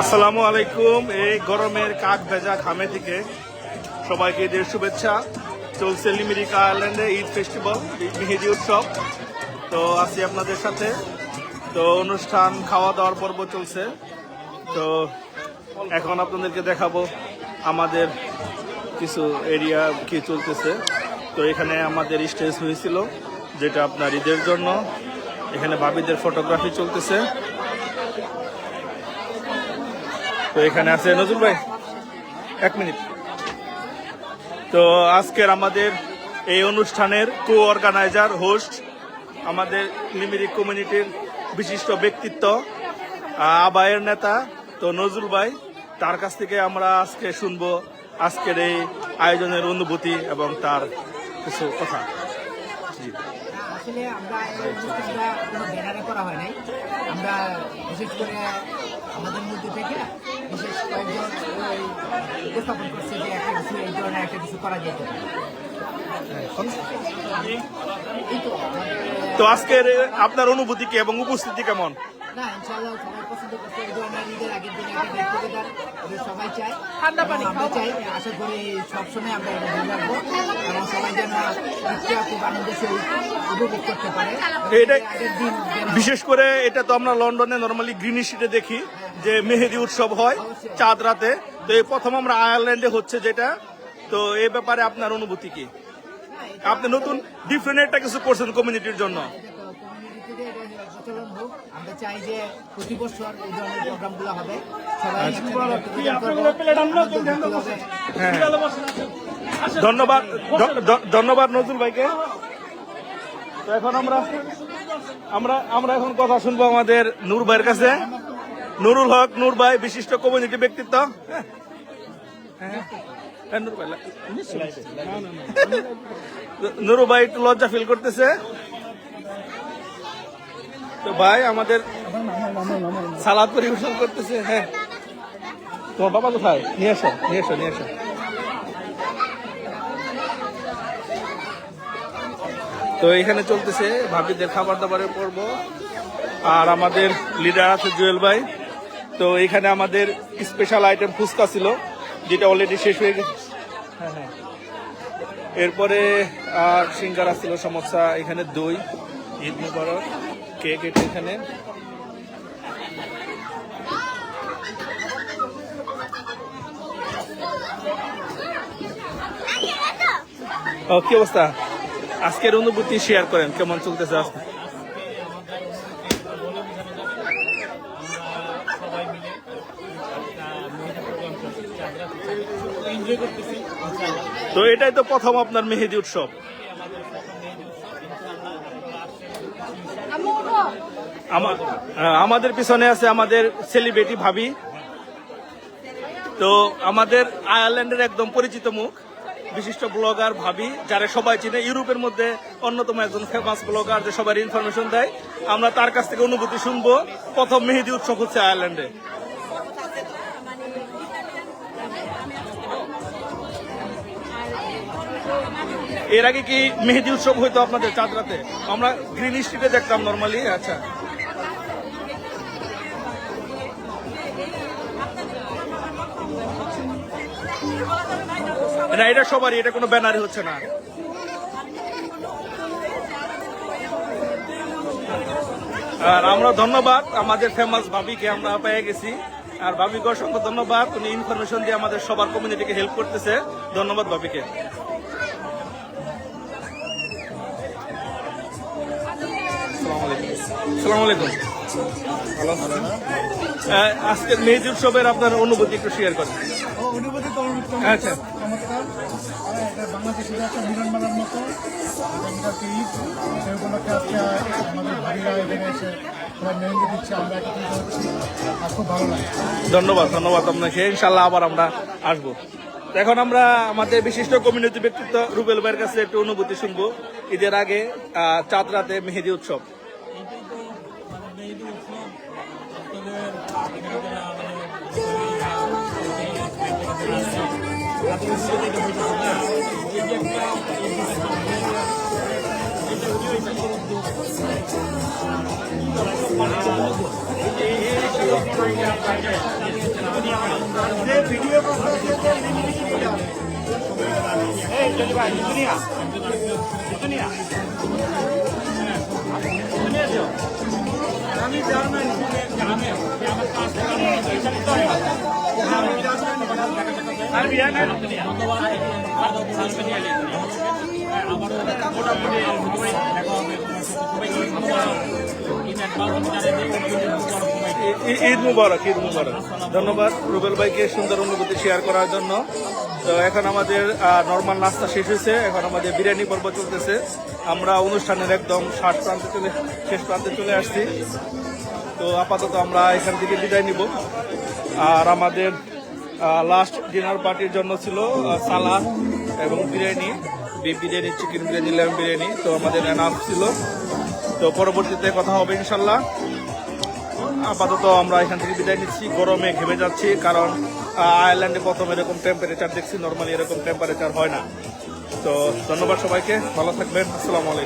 আসসালামু আলাইকুম। এই গরমের কাক ভেজা ঘামে থেকে সবাইকে ঈদের শুভেচ্ছা। চলছে লিমিরিক আয়ারল্যান্ডে ঈদ ফেস্টিভ্যাল, মেহেদি উৎসব। তো আছি আপনাদের সাথে। তো অনুষ্ঠান খাওয়া দাওয়ার পর্ব চলছে। তো এখন আপনাদেরকে দেখাবো আমাদের কিছু এরিয়া কি চলতেছে। তো এখানে আমাদের স্টেজ হয়েছিল, যেটা আপনার ঈদের জন্য। এখানে ভাবিদের ফটোগ্রাফি চলতেছে। তো এখানে আছে নজরুল ভাই, 1 মিনিট। তো আজকের আমাদের এই অনুষ্ঠানের কো অর্গানাইজার হোস্ট আমাদের লিমিরিক কমিউনিটির বিশিষ্ট ব্যক্তিত্ব, আবায়ের নেতা তো নজরুল ভাই। তার কাছ থেকে আমরা আজকে শুনবো আজকের এই আয়োজনের অনুভূতি এবং তার কিছু কথা। আসলে আমরা এই অনুষ্ঠানটা কোনো ব্যানারে করা হয় নাই। আমরা বিশেষ করে আমাদের মধ্যে থেকে বিশেষ কয়েকজন উপস্থাপন করছে যে একটা কিছু এই ধরনের একটা কিছু করা যেতে পারে। তো আজকের আপনার অনুভূতি কি এবং উপস্থিতি কেমন? না, ইনশাআল্লাহ সবাই পছন্দ করছে। এই ধরনের ঈদের আগের দিনে একটা গেট টুগেদার সবাই চায়, ঠান্ডা পানি আমরা চাই। আশা করি সবসময় আমরা এটা ধরে রাখবো এবং সবাই যেন ঈদটা খুব আনন্দের সহিত উপভোগ করতে পারে। আগের দিন বিশেষ করে এটা তো আমরা লন্ডনে নর্মালি গ্রিন স্ট্রিটে দেখি যে মেহেদি উৎসব হয় চাঁদ রাতে। তো এই প্রথম আমরা আয়ারল্যান্ডে হচ্ছে যেটা। তো এই ব্যাপারে আপনার অনুভূতি কি? আপনি নতুন ডিফারেন্ট একটা কিছু করছেন কমিউনিটির জন্য। আমরা চাই যে প্রতি বছর এই ধরনের প্রোগ্রামগুলো হবে, সবাই ধন্যবাদ ধন্যবাদ নজরুল ভাইকে। তো এখন আমরা এখন কথা শুনবো আমাদের নূর ভাইয়ের কাছে। নুরুল হক নূর ভাই, বিশিষ্ট কমিউনিটি ব্যক্তিত্ব। নুরু ভাই একটু লজ্জা ফিল করতেছে। তো ভাই আমাদের সালাদ পরিবেশন করতেছে। হ্যাঁ, তোমার বাবা কোথায়? নিয়ে এসো। তো এখানে চলতেছে ভাবিদের খাবার দাবারের পর্ব। আর আমাদের লিডার আছে জুয়েল ভাই। তো এখানে আমাদের স্পেশাল আইটেম ফুচকা ছিল, যেটা অলরেডি শেষ হয়ে গেছে। হ্যাঁ, এরপরে আর সিঙ্গারা ছিল, সমোসা, এখানে দই, ঈদ মুবারক, কেক এটা এখানে। কি অবস্থা? আজকের অনুভূতি শেয়ার করেন, কেমন চলতেছে আজকে? তো এটাই তো প্রথম আপনার মেহেদি উৎসব। আমাদের পিছনে আছে আমাদের সেলিব্রিটি ভাবি। তো আমাদের আয়ারল্যান্ডের একদম পরিচিত মুখ, বিশিষ্ট ব্লগার ভাবি, যারা সবাই চিনে। ইউরোপের মধ্যে অন্যতম একজন ফেমাস ব্লগার, যে সবার ইনফরমেশন দেয়। আমরা তার কাছ থেকে অনুভূতি শুনবো। প্রথম মেহেদি উৎসব হচ্ছে আয়ারল্যান্ডে। এর আগে কি মেহেদি উৎসব হইতো আপনাদের চাঁদ রাতে? আমরা গ্রিন স্ট্রিটে দেখতাম নর্মালি। আচ্ছা, না এটা সবারই, এটা কোনো ব্যানারে হচ্ছে না। আর আমরা ধন্যবাদ আমাদের ফেমাস ভাবিকে আমরা পেয়ে গেছি। আর ভাবিকে অসংখ্য ধন্যবাদ, উনি ইনফরমেশন দিয়ে আমাদের সবার কমিউনিটিকে হেল্প করতেছে। ধন্যবাদ ভাবিকে। আসসালামু আলাইকুম। আজকের মেহেদি উৎসবের আপনার অনুভূতি একটু শেয়ার করেন। অনুভূতি তো আচ্ছা, চমৎকার। এটা বাংলাদেশের একটা মিলনমেলার মতো ঈদ, সেই উপলক্ষে আজকে আমাদের ভাইরা এখানে এসে সবাই মেহেন্দি দিচ্ছে, আমরা একত্রিত হচ্ছি, আর খুব ভালো লাগে। ধন্যবাদ আপনাকে। ইনশাল্লাহ আবার আমরা আসবো। এখন আমরা আমাদের বিশিষ্ট কমিউনিটি ব্যক্তিত্ব রুবেল ভাইয়ের কাছে একটু অনুভূতি শুনবো ঈদের আগে চাঁদ রাতে মেহেদি উৎসব। ঈদ মুবারক, ঈদ মুবারক। ধন্যবাদ রুবেল ভাইকে সুন্দর অনুভূতি শেয়ার করার জন্য। তো এখন আমাদের নর্মাল নাস্তা শেষ হয়েছে, এখন আমাদের বিরিয়ানি পর্ব চলতেছে। আমরা অনুষ্ঠানের একদম শেষ প্রান্তে চলে আসছি। তো আপাতত আমরা এখান থেকে বিদায় নিব। আর আমাদের লাস্ট ডিনার পার্টির জন্য ছিল সালাদ এবং biryani, beef biryani, chicken biryani, lamb biryani. তো আমাদের এনাফ ছিল। তো পরবর্তীতে কথা হবে ইনশাল্লাহ। আপাতত আমরা এখান থেকে বিদায় নিচ্ছি। গরমে ঘেমে যাচ্ছি, কারণ আয়ারল্যান্ডে প্রথম এরকম টেম্পারেচার দেখছি, নর্মালি এরকম টেম্পারেচার হয় না। তো ধন্যবাদ সবাইকে, ভালো থাকবেন, আসসালামু আলাইকুম।